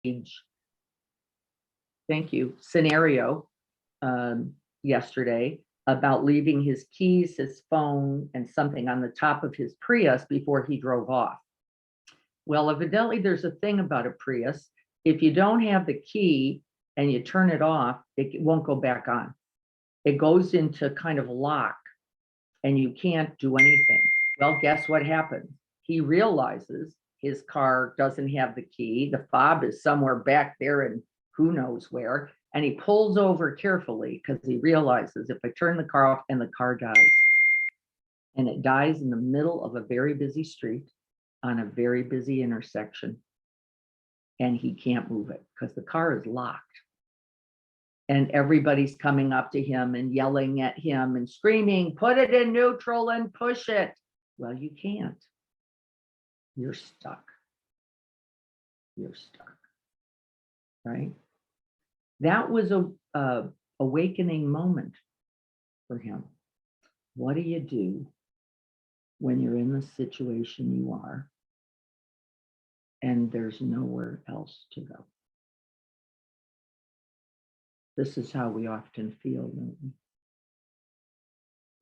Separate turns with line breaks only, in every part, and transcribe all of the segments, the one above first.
thank you, scenario yesterday about leaving his keys, his phone, and something on the top of his Prius before he drove off. Well, evidently, there's a thing about a Prius. If you don't have the key and you turn it off, it won't go back on. It goes into kind of lock and you can't do anything. Well, guess what happens? He realizes his car doesn't have the key. The fob is somewhere back there and who knows where. And he pulls over carefully because he realizes if I turn the car off and the car dies, and it dies in the middle of a very busy street on a very busy intersection, and he can't move it because the car is locked. And everybody's coming up to him and yelling at him and screaming, put it in neutral and push it. Well, you can't. You're stuck. You're stuck, right? That was a awakening moment for him. What do you do when you're in the situation you are and there's nowhere else to go? This is how we often feel, don't we?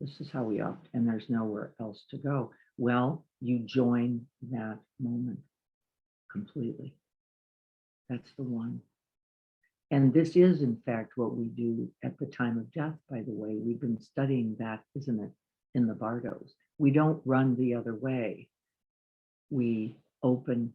This is how we often, and there's nowhere else to go. Well, you join that moment completely. That's the one. And this is, in fact, what we do at the time of death, by the way. We've been studying that, isn't it, in the Bardos. We don't run the other way. We open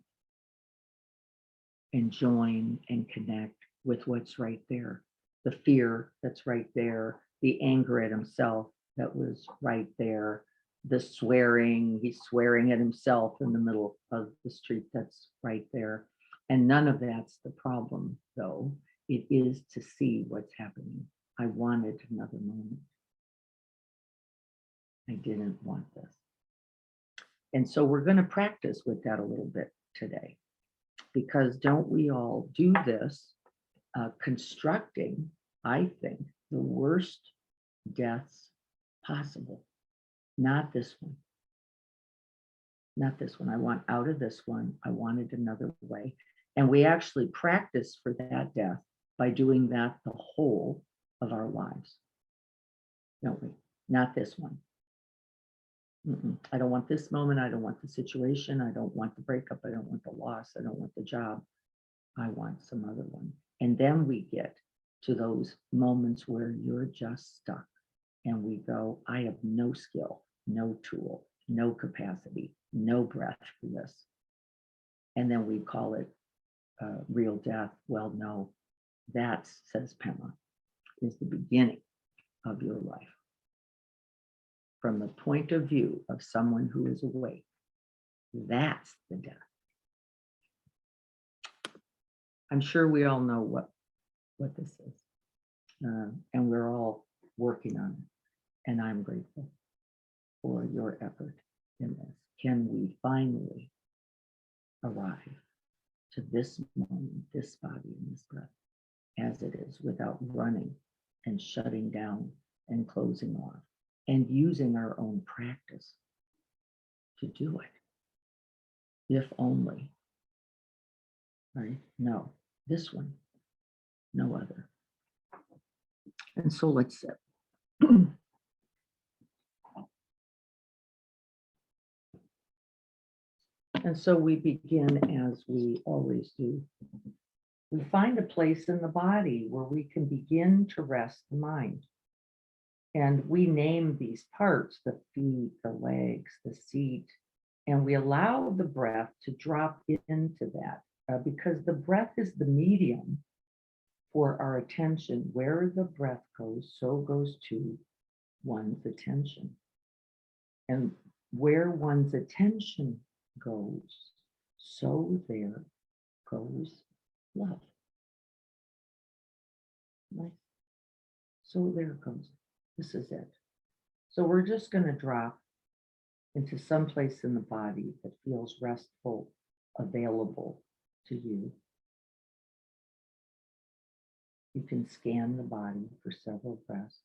and join and connect with what's right there. The fear that's right there, the anger at himself that was right there, the swearing, he's swearing at himself in the middle of the street that's right there. And none of that's the problem, though. It is to see what's happening. I wanted another moment. I didn't want this. And so we're going to practice with that a little bit today, because don't we all do this, constructing, I think, the worst deaths possible. Not this one. Not this one. I want out of this one. I wanted another way. And we actually practice for that death by doing that the whole of our lives, don't we? Not this one. I don't want this moment. I don't want the situation. I don't want the breakup. I don't want the loss. I don't want the job. I want some other one. And then we get to those moments where you're just stuck and we go, I have no skill, no tool, no capacity, no breath for this. And then we call it real death. Well, no, that, says Pema, is the beginning of your life. From the point of view of someone who is awake, that's the death. I'm sure we all know what this is. And we're all working on it. And I'm grateful for your effort in this. Can we finally arrive to this moment, this body, and this breath as it is, without running and shutting down and closing off and using our own practice to do it? If only, right? No, this one, no other. And so let's sit. And so we begin as we always do. We find a place in the body where we can begin to rest the mind. And we name these parts, the feet, the legs, the seat, and we allow the breath to drop into that because the breath is the medium for our attention. Where the breath goes, so goes to one's attention. And where one's attention goes, so there goes love. Right? So there goes. This is it. So we're just going to drop into some place in the body that feels restful, available to you. You can scan the body for several breaths.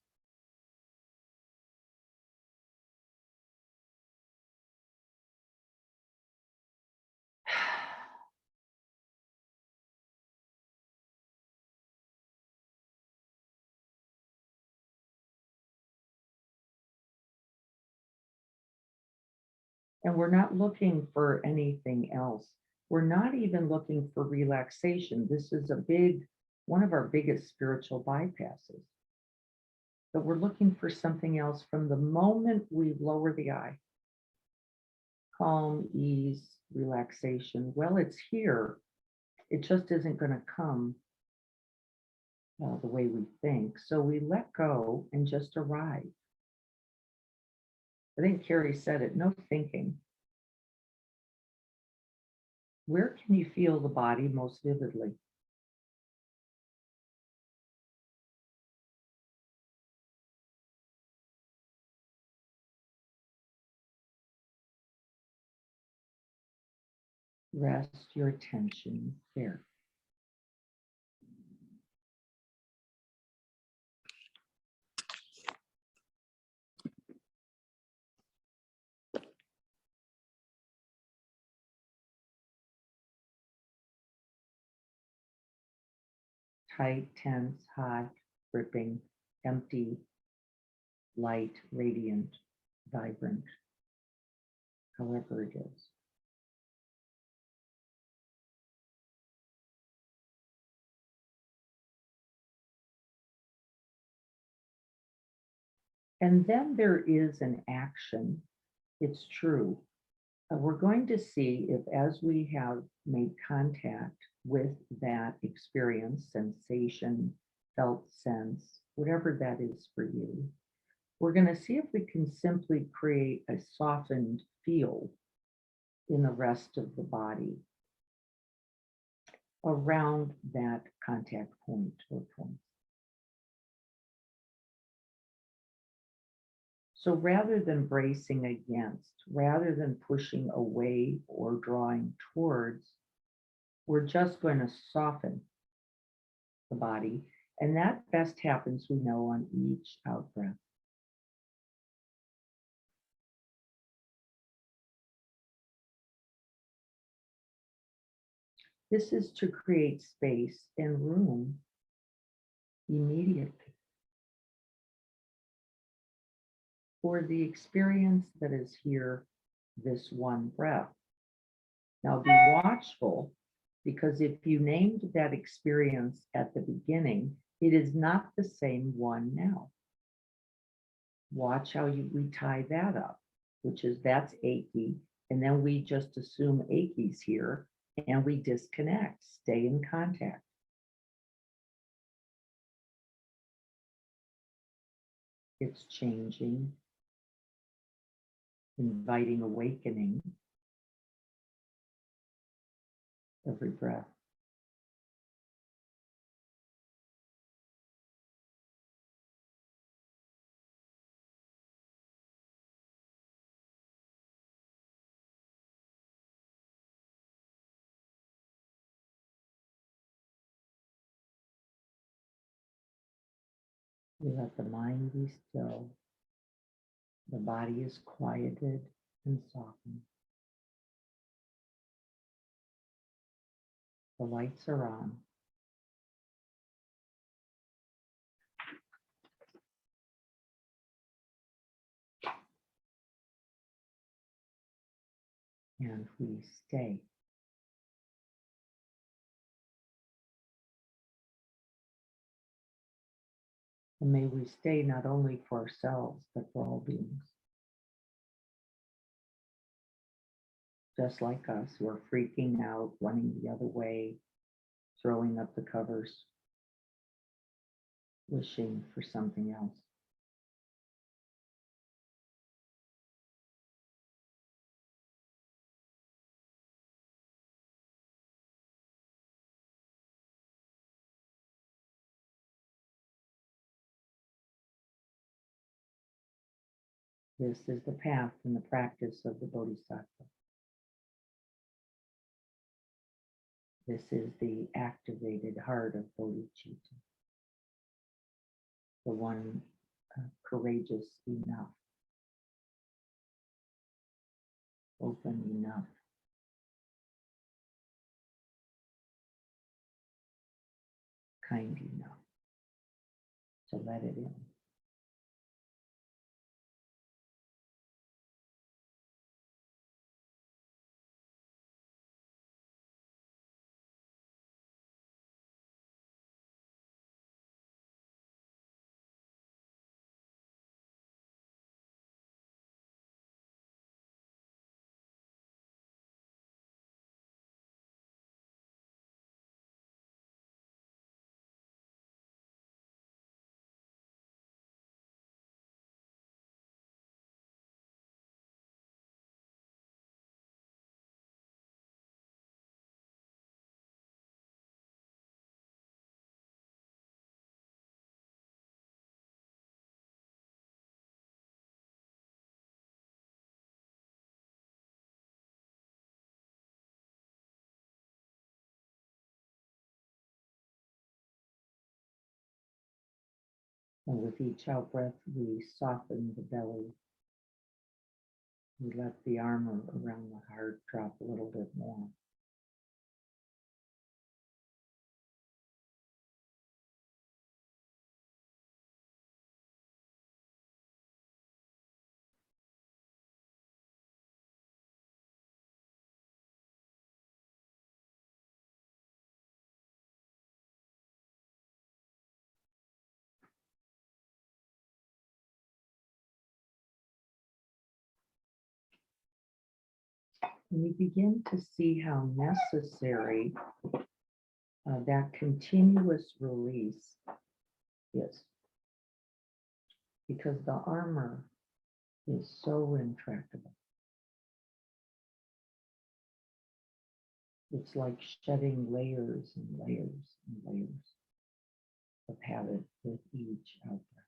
And we're not looking for anything else. We're not even looking for relaxation. This is one of our biggest spiritual bypasses. But we're looking for something else from the moment we lower the eye. Calm, ease, relaxation. Well, it's here. It just isn't going to come the way we think. So we let go and just arrive. I think Carrie said it, no thinking. Where can you feel the body most vividly? Rest your attention there. Tight, tense, hot, gripping, empty, light, radiant, vibrant, however it is. And then there is an action. It's true. We're going to see if, as we have made contact with that experience, sensation, felt sense, whatever that is for you, we're going to see if we can simply create a softened feel in the rest of the body around that contact point or point. So rather than bracing against, rather than pushing away or drawing towards, we're just going to soften the body. And that best happens, we know, on each out breath. This is to create space and room immediately for the experience that is here, this one breath. Now be watchful, because if you named that experience at the beginning, it is not the same one now. Watch how we tie that up, which is that's achy, and then we just assume achy's here and we disconnect, stay in contact. It's changing, inviting awakening every breath. You let the mind be still. The body is quieted and softened. The lights are on. And we stay. And may we stay not only for ourselves, but for all beings. Just like us, who are freaking out, running the other way, throwing up the covers, wishing for something else. This is the path and the practice of the Bodhisattva. This is the activated heart of Bodhicitta, the one courageous enough, open enough, kind enough to let it in. And with each out breath, we soften the belly. We let the armor around the heart drop a little bit more. And you begin to see how necessary that continuous release is, because the armor is so intractable. It's like shedding layers and layers and layers of habit with each out breath.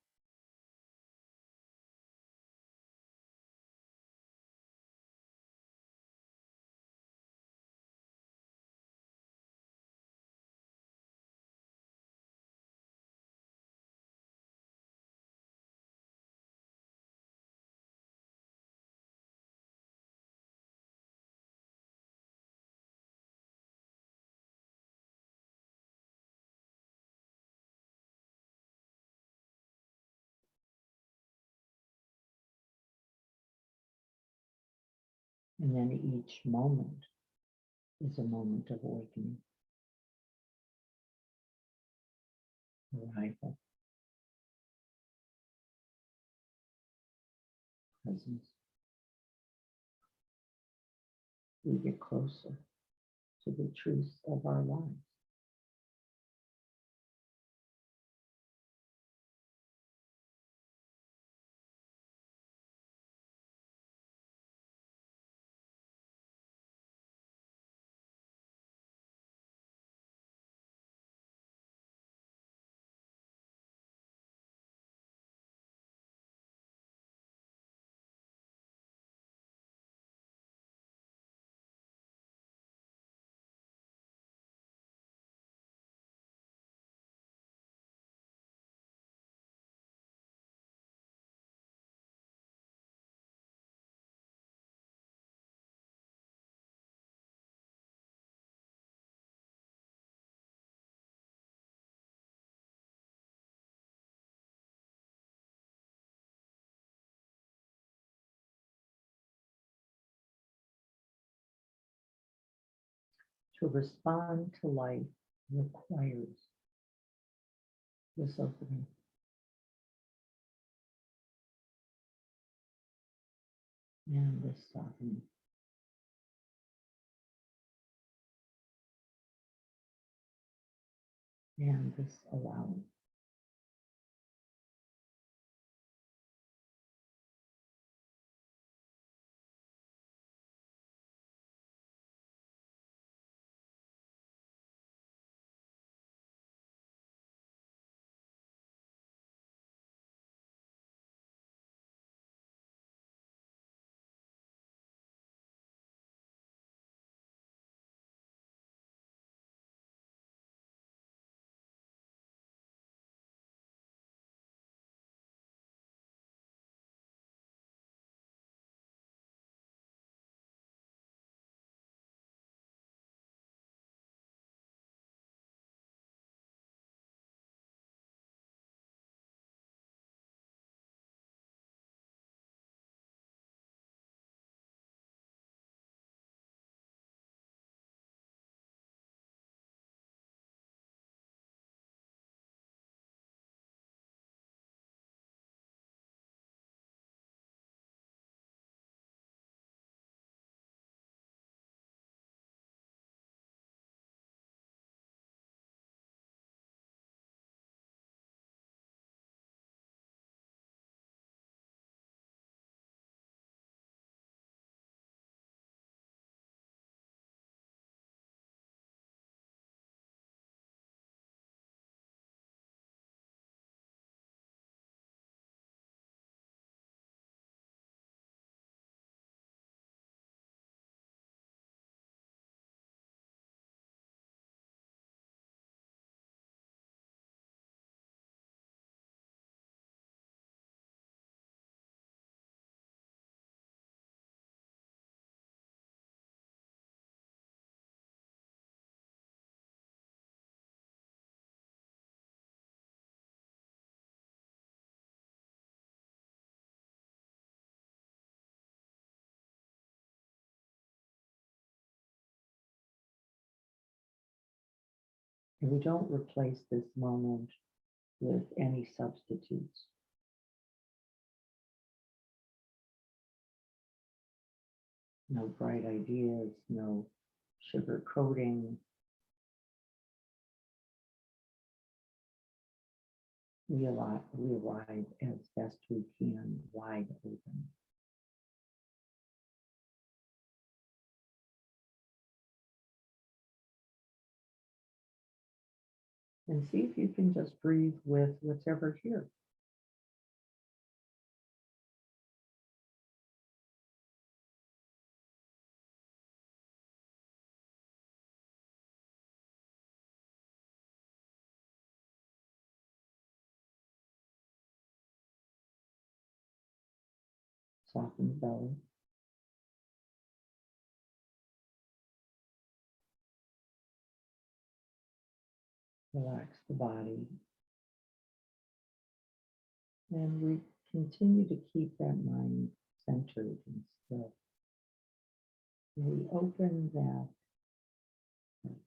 And then each moment is a moment of awakening, arrival, presence. We get closer to the truth of our lives. To respond to life requires this opening. And this softening. And this allowing. And we don't replace this moment with any substitutes. No bright ideas, no sugar coating. We arrive as best we can, wide open. And see if you can just breathe with whatever here. Soften the belly. Relax the body. And we continue to keep that mind centered and still. We open that heart.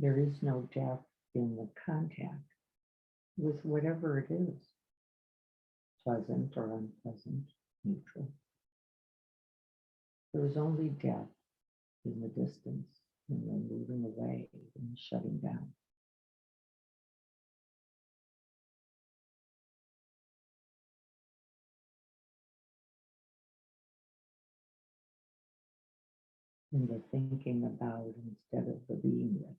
There is no death in the contact with whatever it is, pleasant or unpleasant, neutral. There is only death in the distance, in the moving away and shutting down. In the thinking about instead of the being with.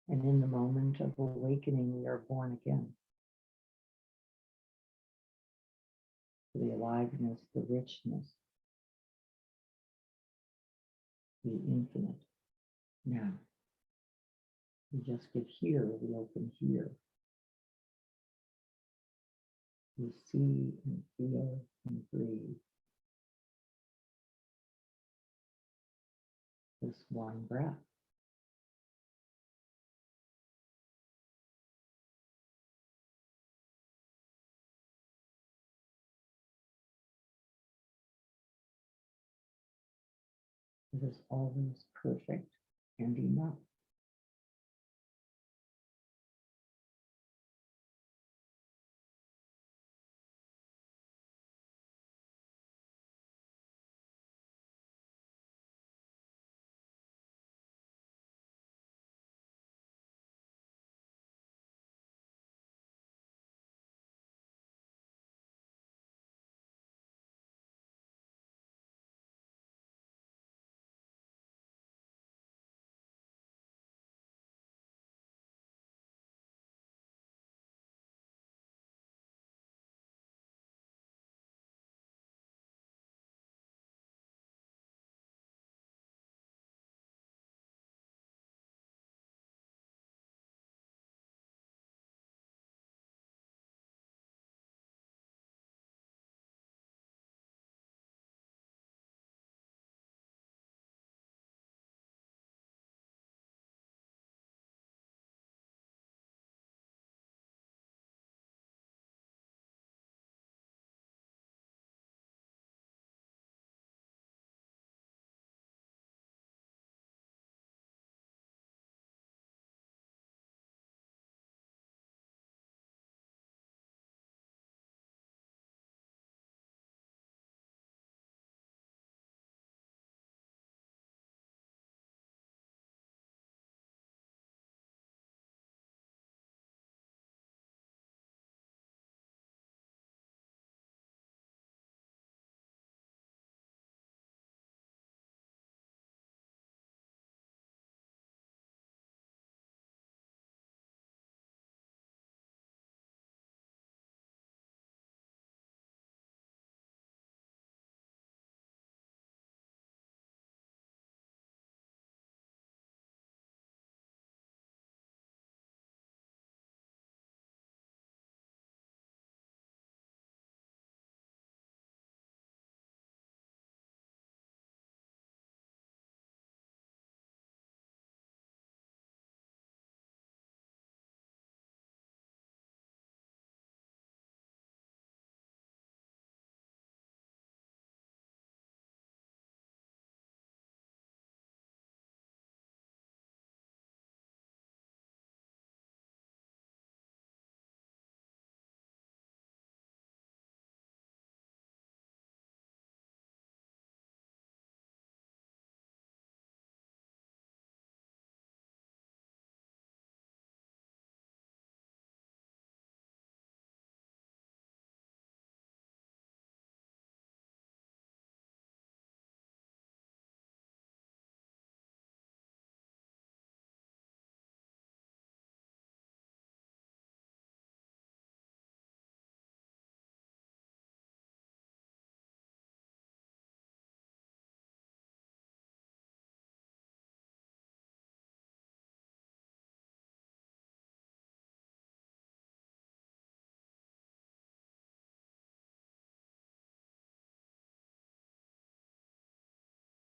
And in the moment of awakening, we are born again. The aliveness, the richness, the infinite. Now, we just get here, we open here. We see and feel and breathe. This one breath. It is always perfect and enough.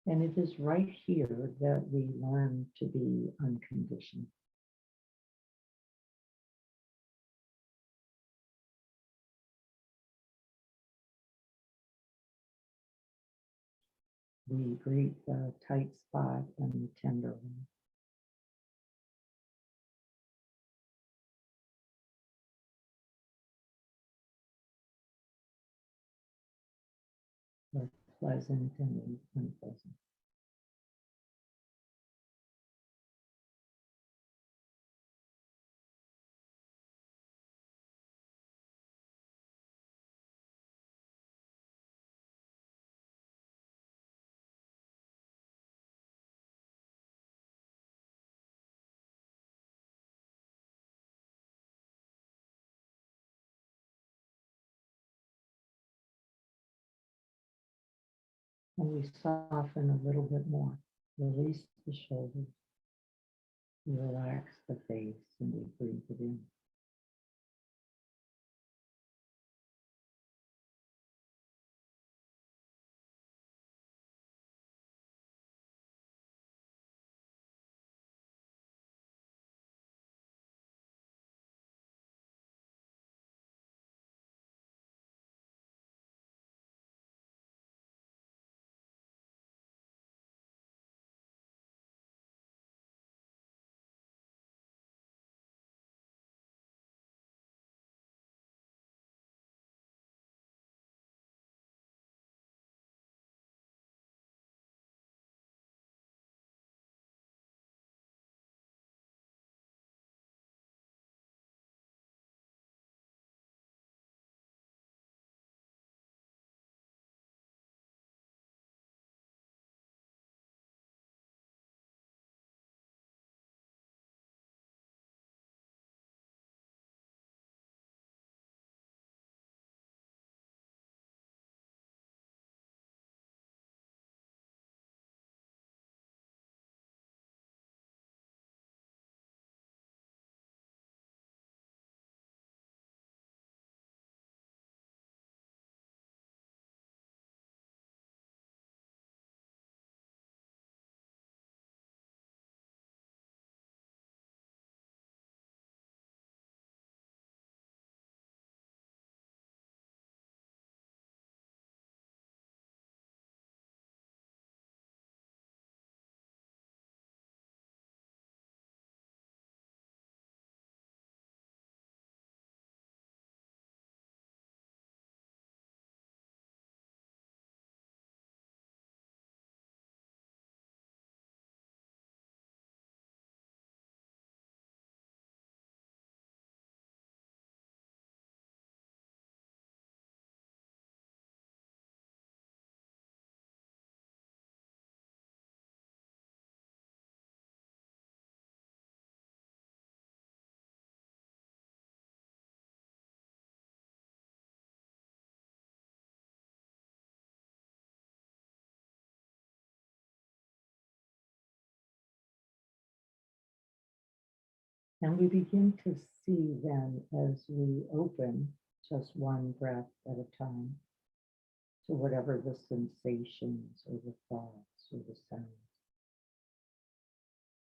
And it is right here that we learn to be unconditioned. We greet the tight spot and the tender one. The pleasant and the unpleasant. And we soften a little bit more. Release the shoulders. Relax the face and we breathe it in. And we begin to see then as we open just one breath at a time to whatever the sensations or the thoughts or the sounds,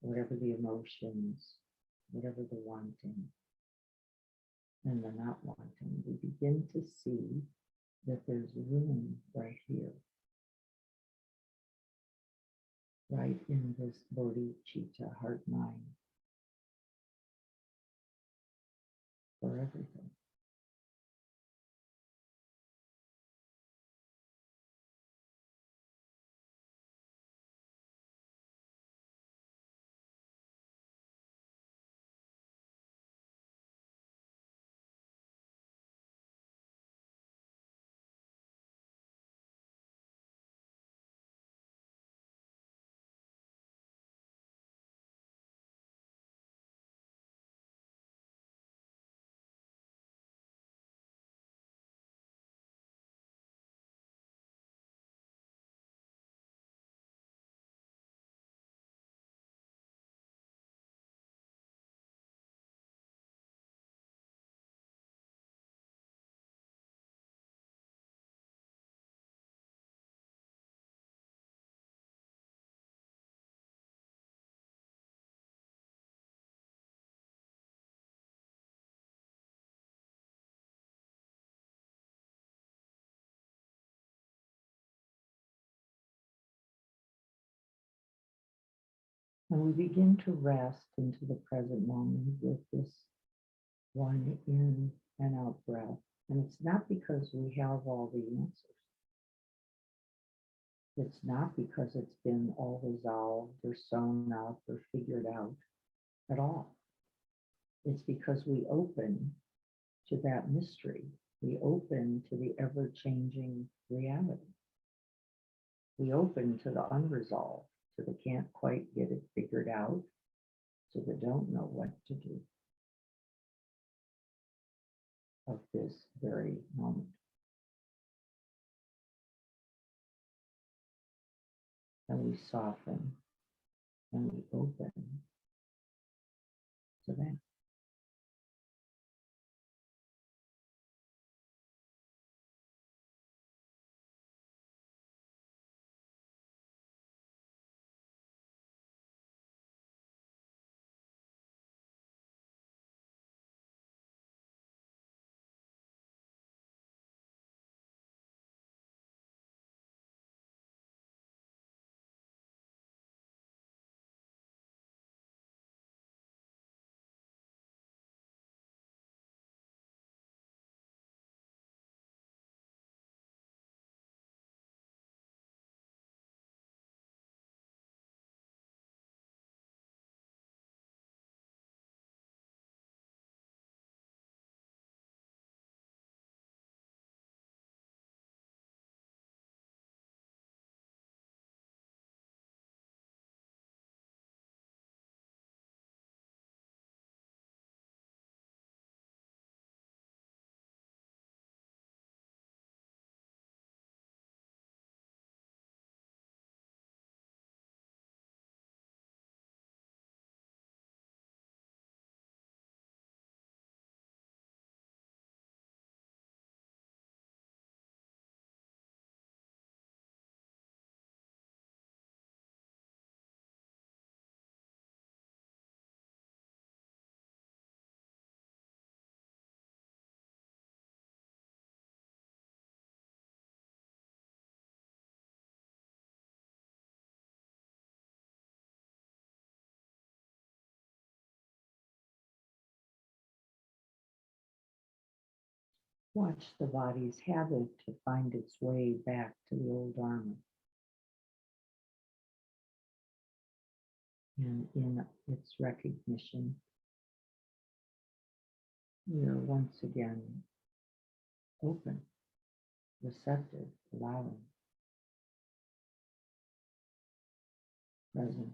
whatever the emotions, whatever the wanting and the not wanting, we begin to see that there's room right here, right in this bodhicitta heart mind for everything. And we begin to rest into the present moment with this one in and out breath. And it's not because we have all the answers. It's not because it's been all resolved or sewn up or figured out at all. It's because we open to that mystery. We open to the ever-changing reality. We open to the unresolved, to the can't quite get it figured out, to the don't know what to do of this very moment. and we soften and we open to that. Watch the body's habit to find its way back to the old armor. And in its recognition, we are once again open, receptive, allowing, present.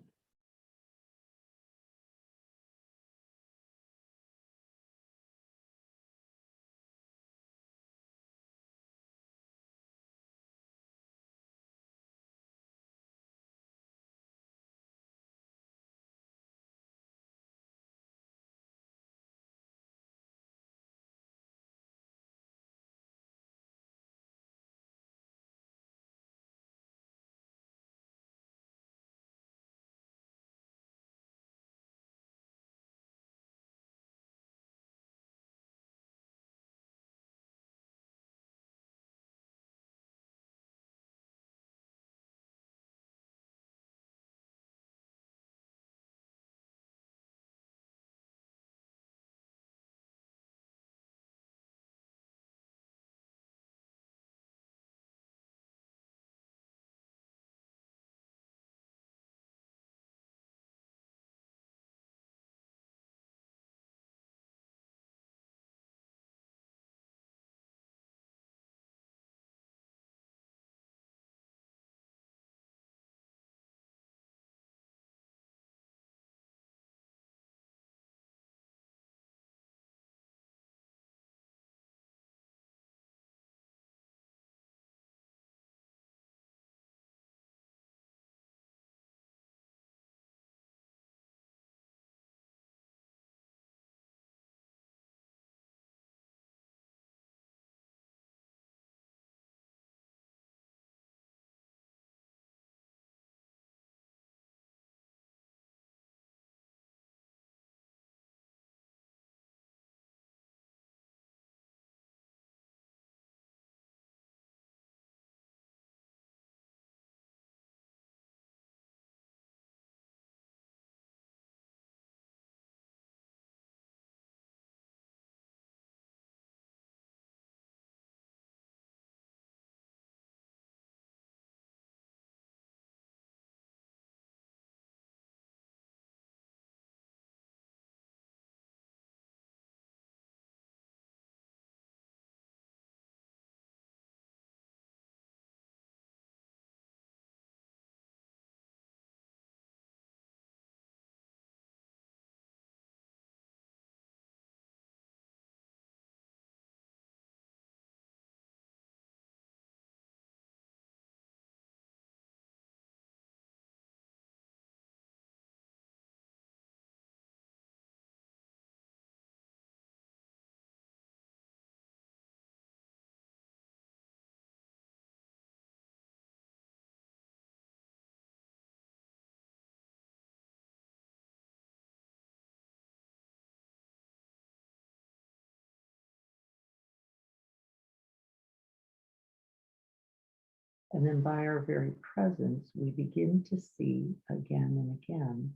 And then by our very presence, we begin to see again and again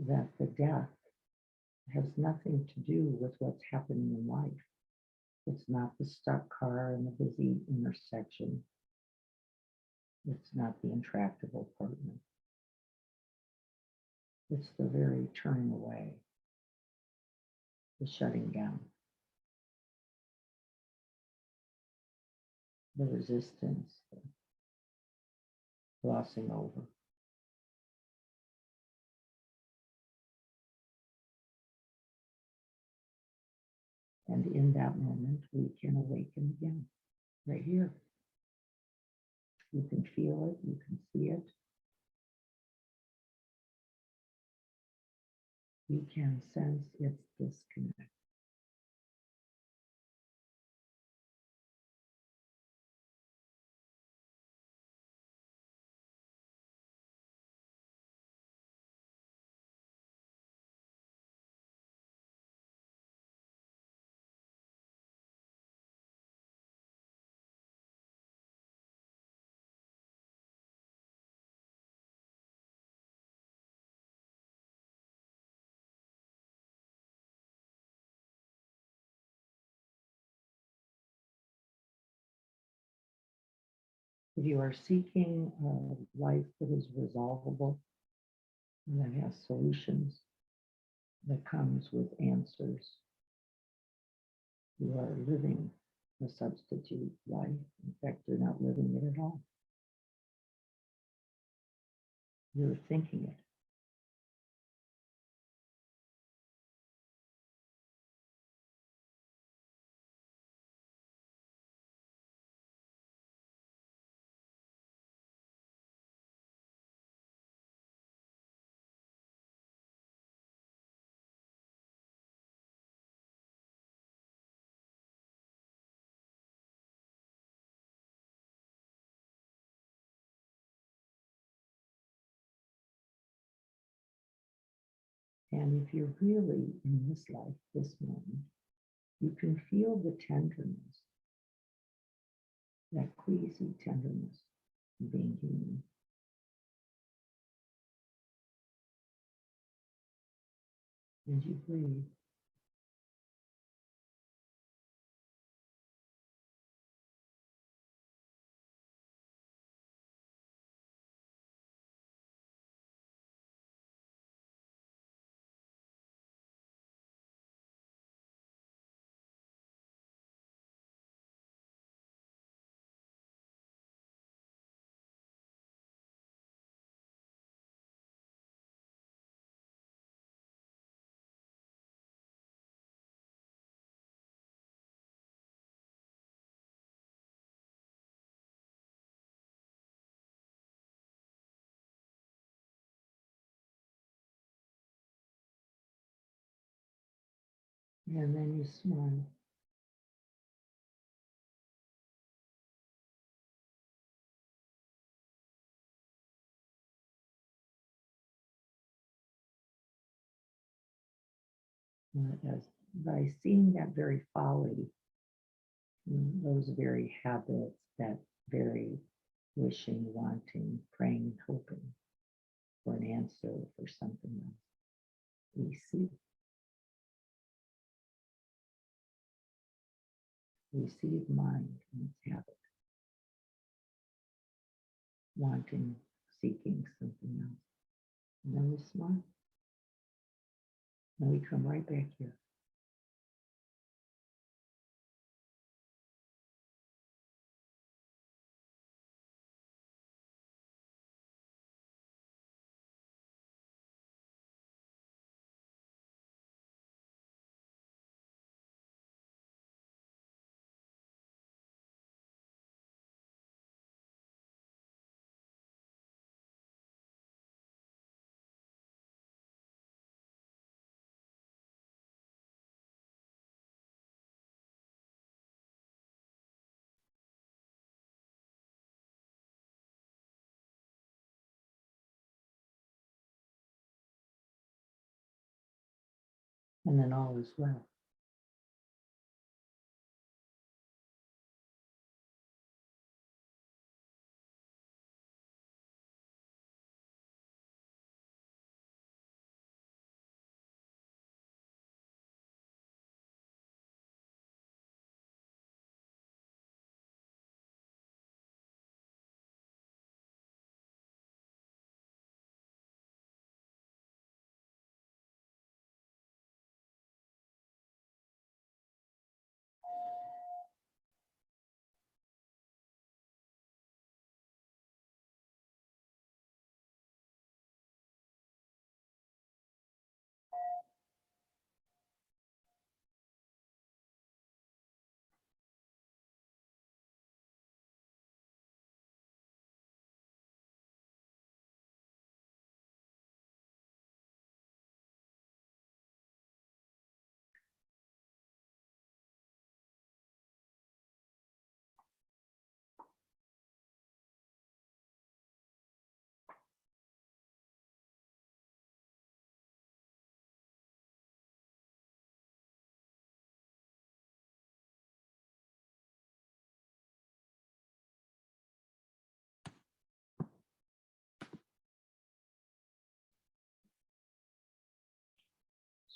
that the death has nothing to do with what's happening in life. It's not the stuck car in the busy intersection. It's not the intractable partner. It's the very turning away, the shutting down, the resistance, the glossing over. And in that moment, we can awaken again, right here. You can feel it, you can see it. You can sense its disconnect. If you are seeking a life that is resolvable and that has solutions, that comes with answers, you are living a substitute life. In fact, you're not living it at all. You're thinking it. And if you're really in this life, this moment, you can feel the tenderness, that queasy tenderness of being human. As you breathe, and then you smile. As by seeing that very folly, those very habits, that very wishing, wanting, praying, and hoping for an answer for something else, we see. We see the mind and its habit, wanting, seeking something else. And then we smile. And we come right back here. And then all is well.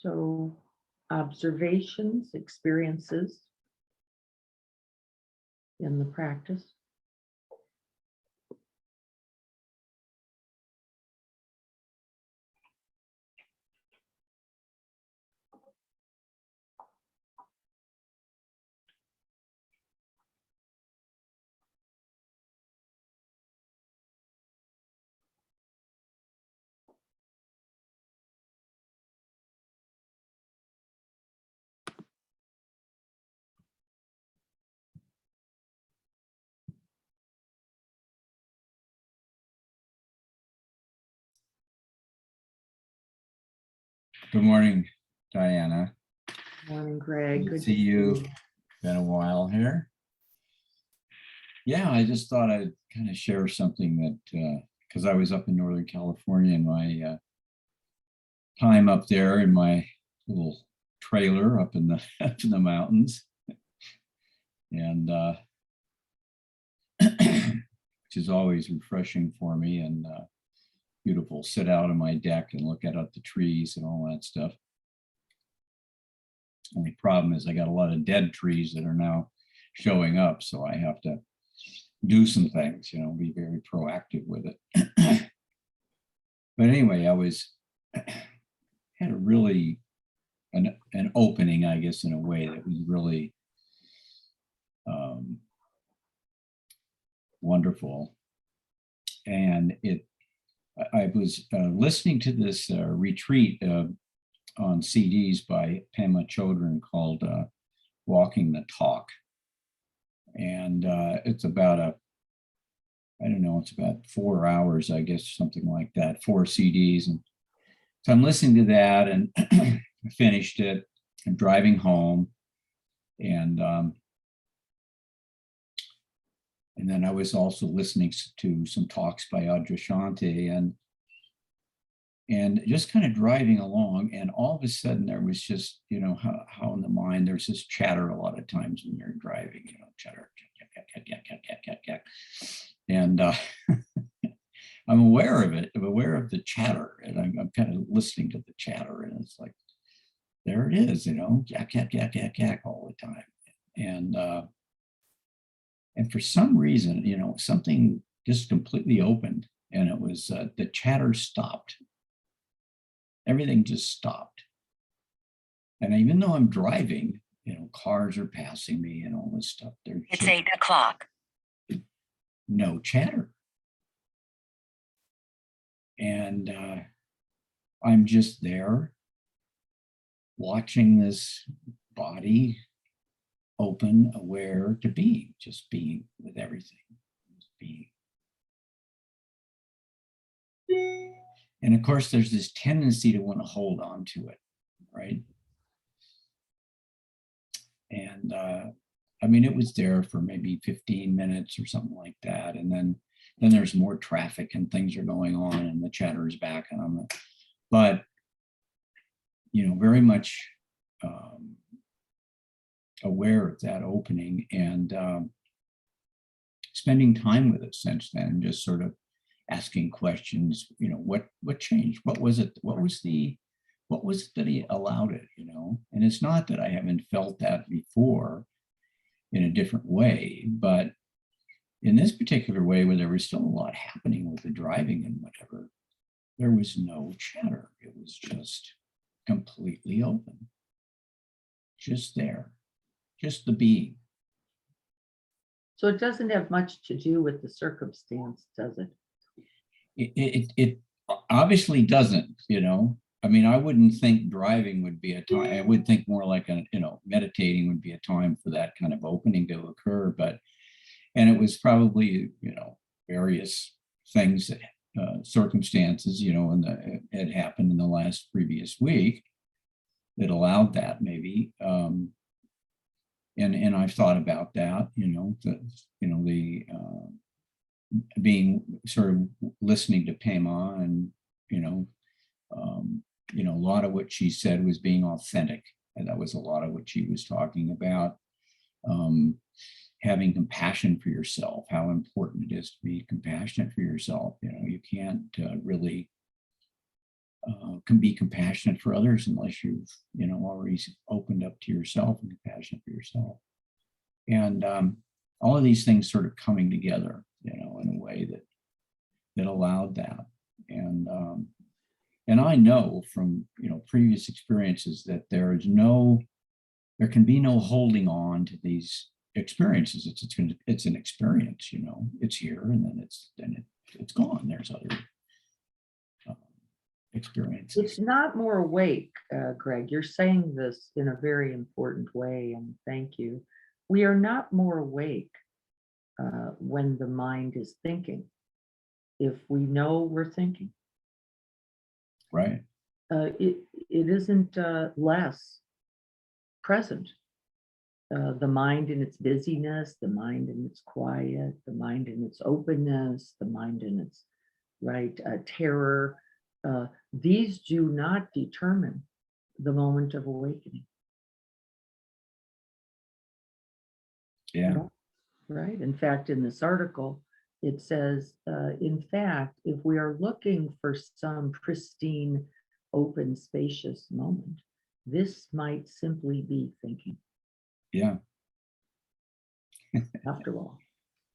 So observations, experiences in the practice.
Good morning, Diana.
Morning, Greg.
Good
Good
to see you. Been a while here. Yeah, I just thought I'd kind of share something that, because I was up in Northern California in my time up there in my little trailer up in the up in the mountains, and which is always refreshing for me and beautiful. Sit out on my deck and look out at the trees and all that stuff. Only problem is I got a lot of dead trees that are now showing up, so I have to do some things, be very proactive with it. But anyway, I was had a really an opening, I guess, in a way that was really wonderful. And I was listening to this retreat on CDs by Pema Chodron called Walking the Talk. And it's about I don't know, it's about 4 hours, I guess, something like that, 4 CDs. And so I'm listening to that and I finished it. I'm driving home. And then I was also listening to some talks by Adyashanti and just kind of driving along, and all of a sudden there was just, how in the mind there's this chatter a lot of times when you're driving, chatter, and I'm aware of it. I'm aware of the chatter, and I'm kind of listening to the chatter, and it's like, there it is, yak all the time, and for some reason, something just completely opened, and it was the chatter stopped. Everything just stopped. And even though I'm driving, cars are passing me and all this stuff.
It's 8 o'clock.
No chatter. And I'm just there watching this body open, aware to being, just being with everything, just being. And of course, there's this tendency to want to hold on to it, right? And it was there for maybe 15 minutes or something like that. And then there's more traffic and things are going on and the chatter is back. But, very much aware of that opening and spending time with it since then, just sort of asking questions, what changed? What was it? What was it that he allowed it, And it's not that I haven't felt that before in a different way, but in this particular way where there was still a lot happening with the driving and whatever, there was no chatter. It was just completely open. Just there, just the being.
So it doesn't have much to do with the circumstance, does it?
It obviously doesn't, I wouldn't think driving would be a time. I would think more like meditating would be a time for that kind of opening to occur. And it was probably, various things, circumstances, it happened in the last previous week that allowed that maybe. And I've thought about that, being sort of listening to Pema and, a lot of what she said was being authentic. And that was a lot of what she was talking about. Having compassion for yourself, how important it is to be compassionate for yourself. You can't really can be compassionate for others unless you've, already opened up to yourself and compassionate for yourself. And all of these things sort of coming together, in a way that allowed that. And I know from, previous experiences that there can be no holding on to these experiences. It's an experience, it's here and then it's gone. There's other experiences.
It's not more awake, Greg. You're saying this in a very important way, and thank you. We are not more awake when the mind is thinking, if we know we're thinking.
Right.
It isn't less present. The mind in its busyness, the mind in its quiet, the mind in its openness, the mind in its terror. These do not determine the moment of awakening.
Yeah.
Right. In fact, in this article, it says, in fact, if we are looking for some pristine, open, spacious moment, this might simply be thinking.
Yeah.
After all,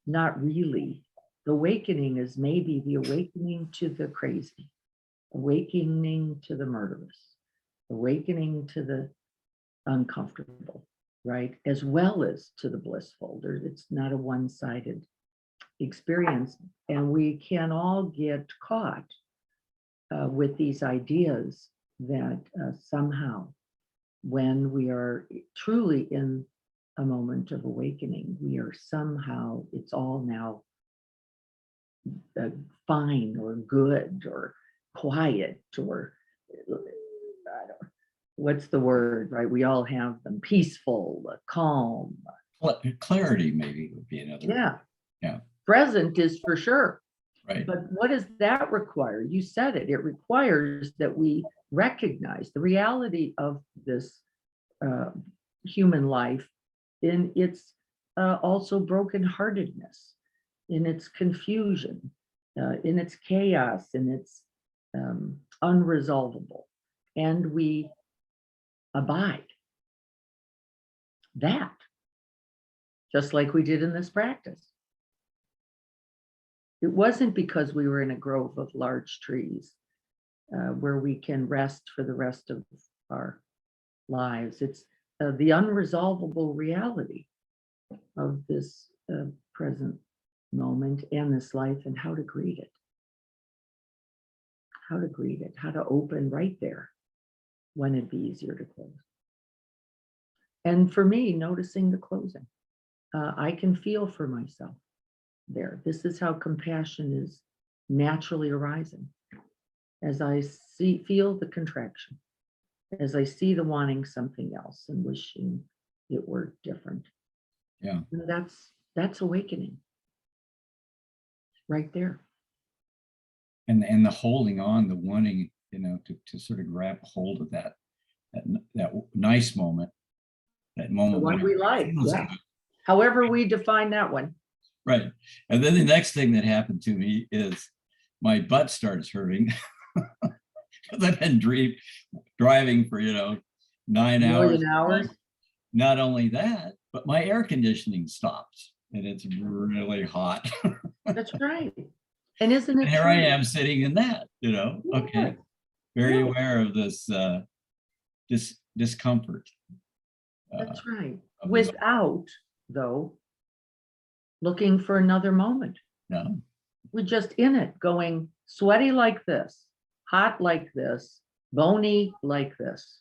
not really. The awakening is maybe the awakening to the crazy, awakening to the murderous, awakening to the uncomfortable, right? As well as to the blissful. It's not a one-sided experience. And we can all get caught with these ideas that somehow, when we are truly in a moment of awakening, we are somehow, it's all now fine or good or quiet or I don't, what's the word, right? We all have them: peaceful, calm.
Clarity maybe would be another.
Yeah.
Yeah.
Present is for sure.
Right.
But what does that require? You said it. It requires that we recognize the reality of this human life in its also brokenheartedness, in its confusion, in its chaos, in its unresolvable. And we abide that, just like we did in this practice. It wasn't because we were in a grove of large trees where we can rest for the rest of our lives. It's the unresolvable reality of this present moment and this life, and how to greet it. How to greet it, how to open right there when it'd be easier to close. And for me, noticing the closing. I can feel for myself there. This is how compassion is naturally arising. As I feel the contraction, as I see the wanting something else and wishing it were different.
Yeah.
And that's awakening right there.
And the holding on, the wanting, to sort of grab hold of that nice moment, that moment
What
when
we like, yeah. However we define that one.
Right. And then the next thing that happened to me is my butt starts hurting because I've been driving for 9 hours.
Hours.
Not only that, but my air conditioning stops and it's really hot.
That's right. And isn't it
and here
true?
I am sitting in that,
Yeah.
okay, very
Yeah.
aware of this discomfort.
That's right. Without, though, looking for another moment.
No.
We're just in it, going sweaty like this, hot like this, bony like this.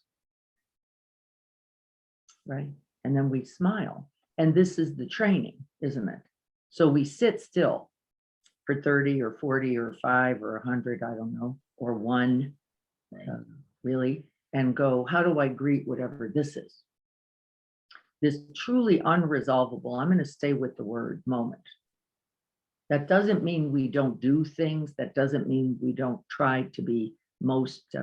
Right? And then we smile. And this is the training, isn't it? So we sit still for 30 or 40 or 5 or 100, I don't know, or 1,
Right.
Really, and go, how do I greet whatever this is? This truly unresolvable, I'm going to stay with the word moment. That doesn't mean we don't do things. That doesn't mean we don't try to be most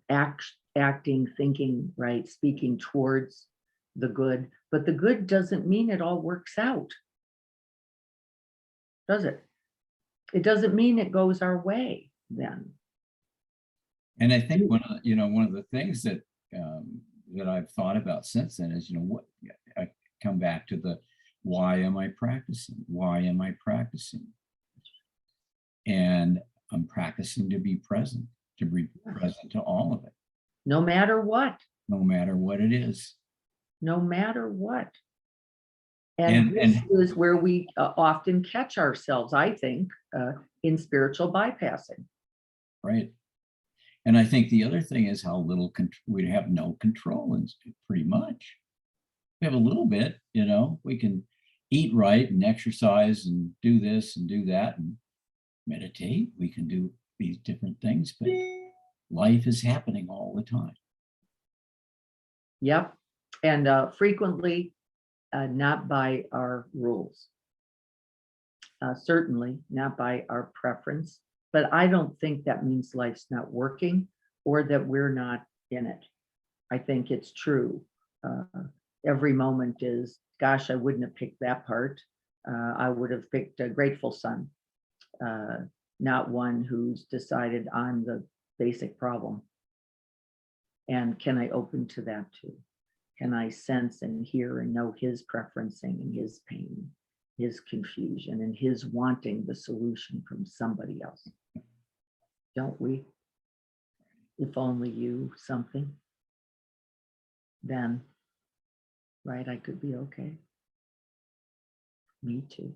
acting, thinking, right, speaking towards the good. But the good doesn't mean it all works out, does it? It doesn't mean it goes our way then.
And I think one of the things that that I've thought about since then is, what I come back to the why am I practicing? Why am I practicing? And I'm practicing to be present, to be present to all of it,
No matter what,
no matter what it is.
no matter what. And this
And
is where we often catch ourselves, I think, in spiritual bypassing.
right. And I think the other thing is how little we have no control, and pretty much we have a little bit, we can eat right and exercise and do this and do that and meditate. We can do these different things, but life is happening all the time.
Yep. And frequently not by our rules. Certainly not by our preference, but I don't think that means life's not working or that we're not in it. I think it's true. Every moment is, gosh, I wouldn't have picked that part. I would have picked a grateful son, not one who's decided I'm the basic problem. And can I open to that too? Can I sense and hear and know his preferencing and his pain, his confusion, and his wanting the solution from somebody else? Don't we? If only you something, then, right, I could be okay. Me too.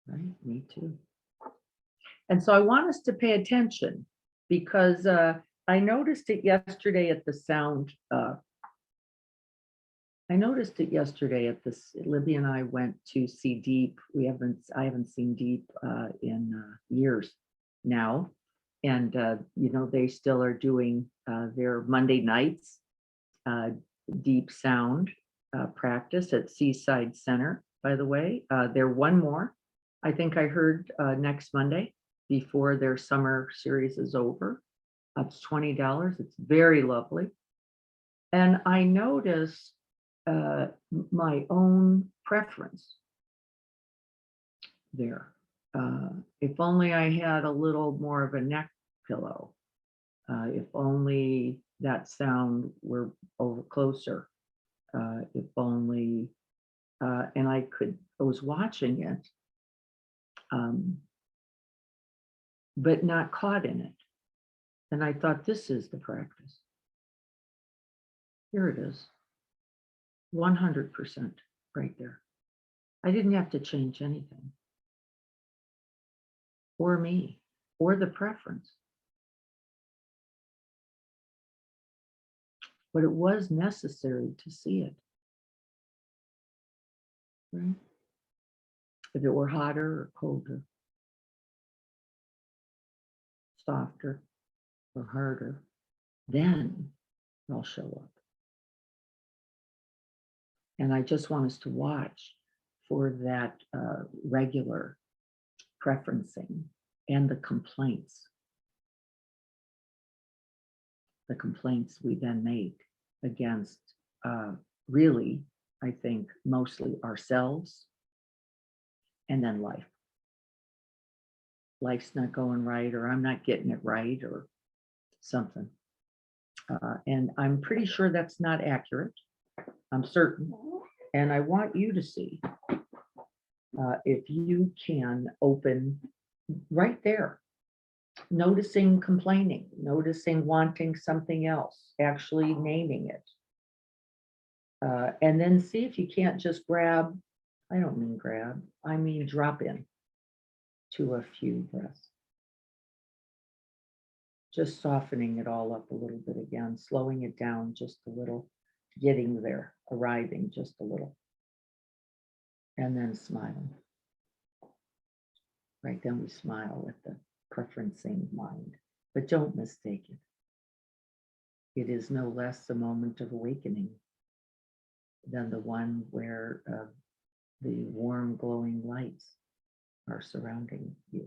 Right, me too. And so I want us to pay attention because I noticed it yesterday at the sound. I noticed it yesterday at this. Libby and I went to see Deep. I haven't seen Deep in years now, and they still are doing their Monday nights Deep Sound practice at Seaside Center. By the way, they're one more. I think I heard next Monday before their summer series is over. It's $20. It's very lovely, and I noticed my own preference there. If only I had a little more of a neck pillow. If only that sound were over closer. If only, and I was watching it, but not caught in it. And I thought, this is the practice. Here it is. 100% right there. I didn't have to change anything, or me, or the preference. But it was necessary to see it. Right? If it were hotter or colder, softer or harder, then I'll show up. And I just want us to watch for that regular preferencing and the complaints. The complaints we then make against really, I think, mostly ourselves and then life. Life's not going right, or I'm not getting it right, or something. And I'm pretty sure that's not accurate. I'm certain. And I want you to see if you can open right there, noticing complaining, noticing wanting something else, actually naming it. And then see if you can't just grab, I don't mean grab, I mean drop in to a few breaths. Just softening it all up a little bit again, slowing it down just a little, getting there, arriving just a little. And then smiling. Right, then we smile at the preferencing mind, but don't mistake it. It is no less a moment of awakening than the one where the warm glowing lights are surrounding you.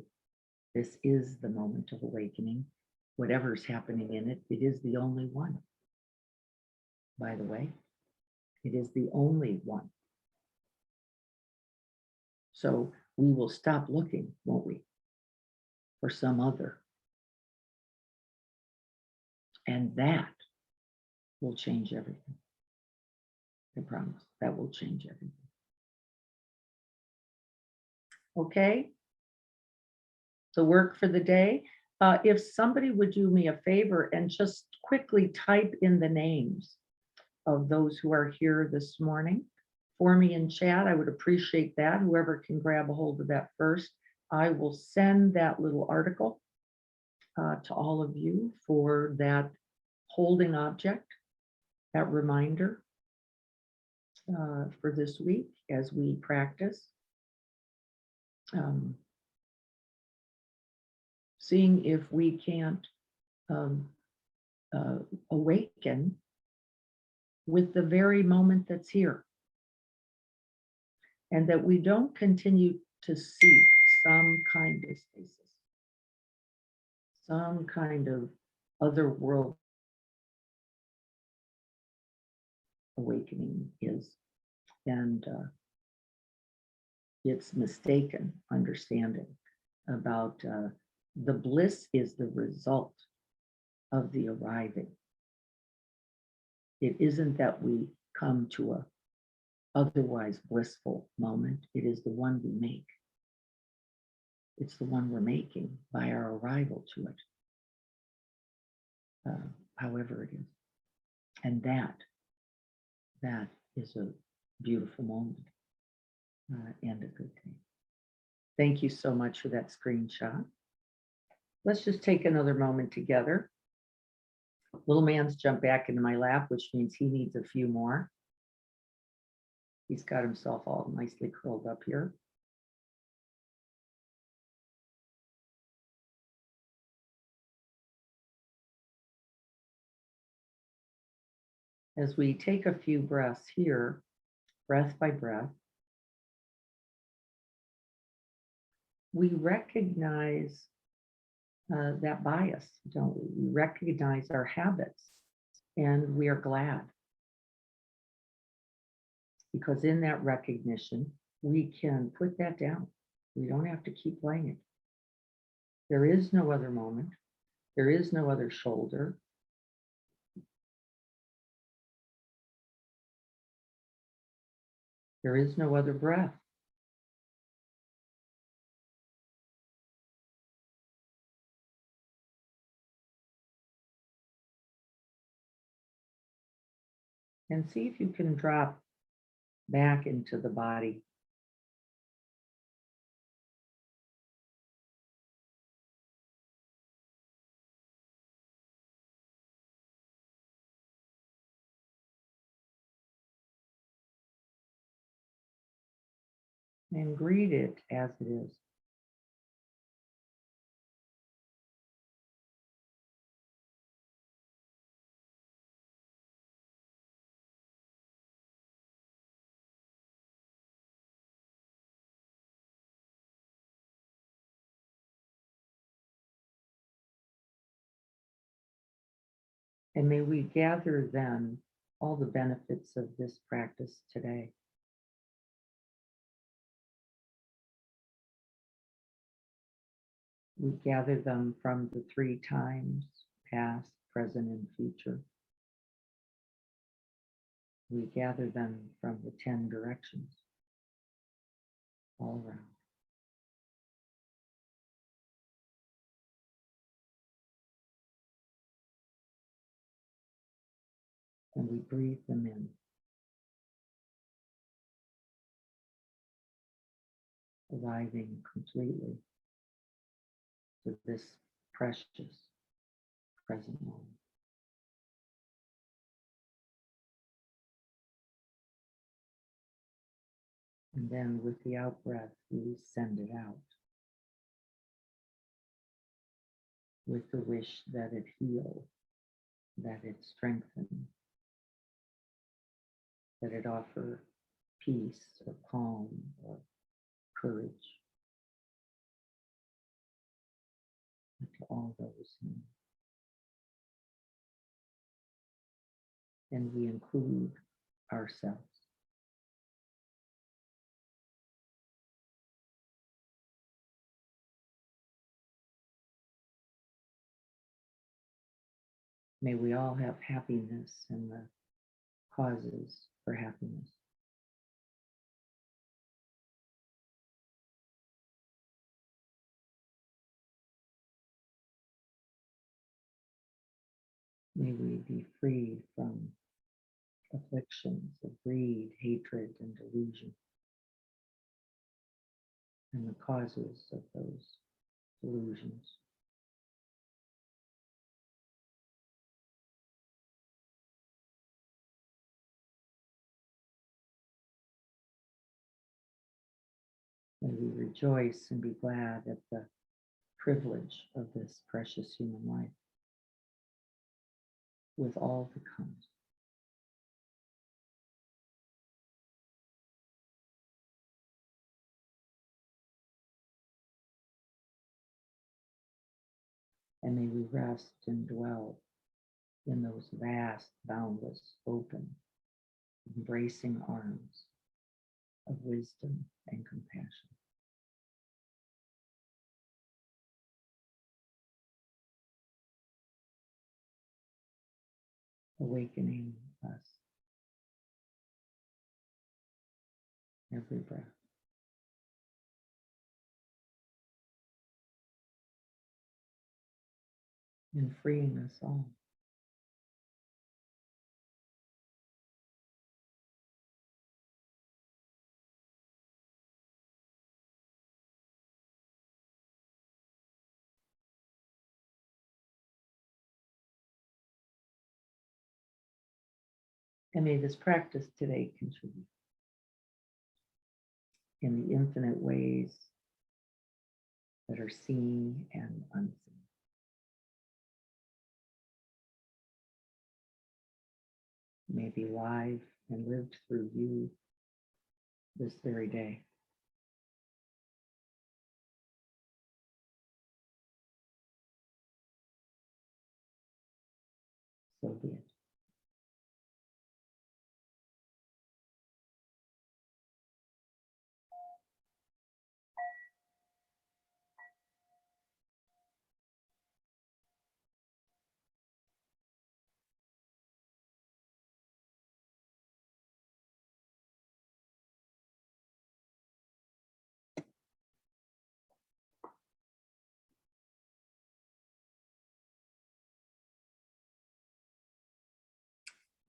This is the moment of awakening. Whatever's happening in it, it is the only one. By the way, it is the only one. So we will stop looking, won't we, for some other And that will change everything. I promise that will change everything. Okay. The work for the day. If somebody would do me a favor and just quickly type in the names of those who are here this morning for me in chat, I would appreciate that. Whoever can grab a hold of that first, I will send that little article to all of you for that holding object, that reminder for this week as we practice. Seeing if we can't awaken with the very moment that's here, and that we don't continue to seek some kind of stasis, some kind of other world awakening is, and it's mistaken understanding about the bliss is the result of the arriving. It isn't that we come to a otherwise blissful moment. It is the one we make. It's the one we're making by our arrival to it, however it is. And that is a beautiful moment and a good thing. Thank you so much for that screenshot. Let's just take another moment together. Little man's jumped back into my lap, which means he needs a few more. He's got himself all nicely curled up here. As we take a few breaths here, breath by breath, we recognize that bias, don't we? We recognize our habits, and we are glad. Because in that recognition, we can put that down. We don't have to keep playing it. There is no other moment. There is no other shoulder. There is no other breath. And see if you can drop back into the body. And greet it as it is. And may we gather then all the benefits of this practice today. We gather them from the 3 times, past, present, and future. We gather them from the 10 directions, all around. And we breathe them in, arriving completely to this precious present moment. And then with the out breath, we send it out with the wish that it heal, that it strengthen, that it offer peace or calm or courage to all those who. And we include ourselves. May we all have happiness and the causes for happiness. May we be freed from afflictions of greed, hatred, and delusion, and the causes of those delusions. May we rejoice and be glad at the privilege of this precious human life with all that comes. And may we rest and dwell in those vast, boundless, open, embracing arms of wisdom and compassion. Awakening us every breath. And freeing us all. And may this practice today contribute in the infinite ways that are seen and unseen. May be live and lived through you this very day. So be it.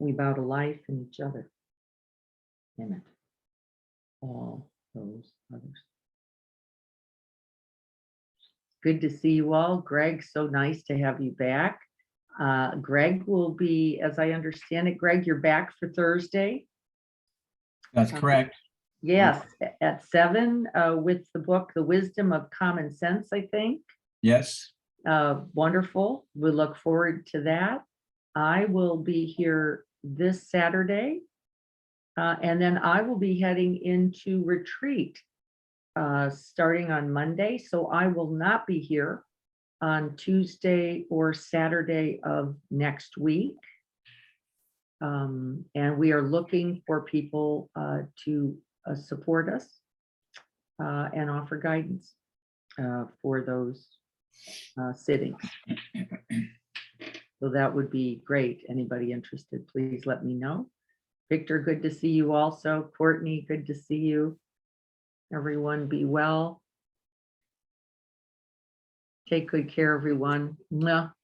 We bow to life and each other in it, all those others. Good to see you all. Greg, so nice to have you back. Greg will be, as I understand it, Greg, you're back for Thursday.
That's correct.
Yes, at 7 with the book, The Wisdom of Common Sense, I think.
Yes.
Wonderful. We look forward to that. I will be here this Saturday, and then I will be heading into retreat starting on Monday. So I will not be here on Tuesday or Saturday of next week. And we are looking for people to support us and offer guidance for those sittings. So that would be great. Anybody interested, please let me know. Victor, good to see you also. Courtney, good to see you. Everyone be well. Take good care, everyone.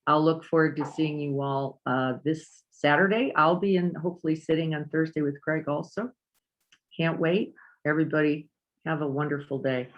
I'll look forward to seeing you all this Saturday. I'll be hopefully sitting on Thursday with Craig also. Can't wait. Everybody have a wonderful day.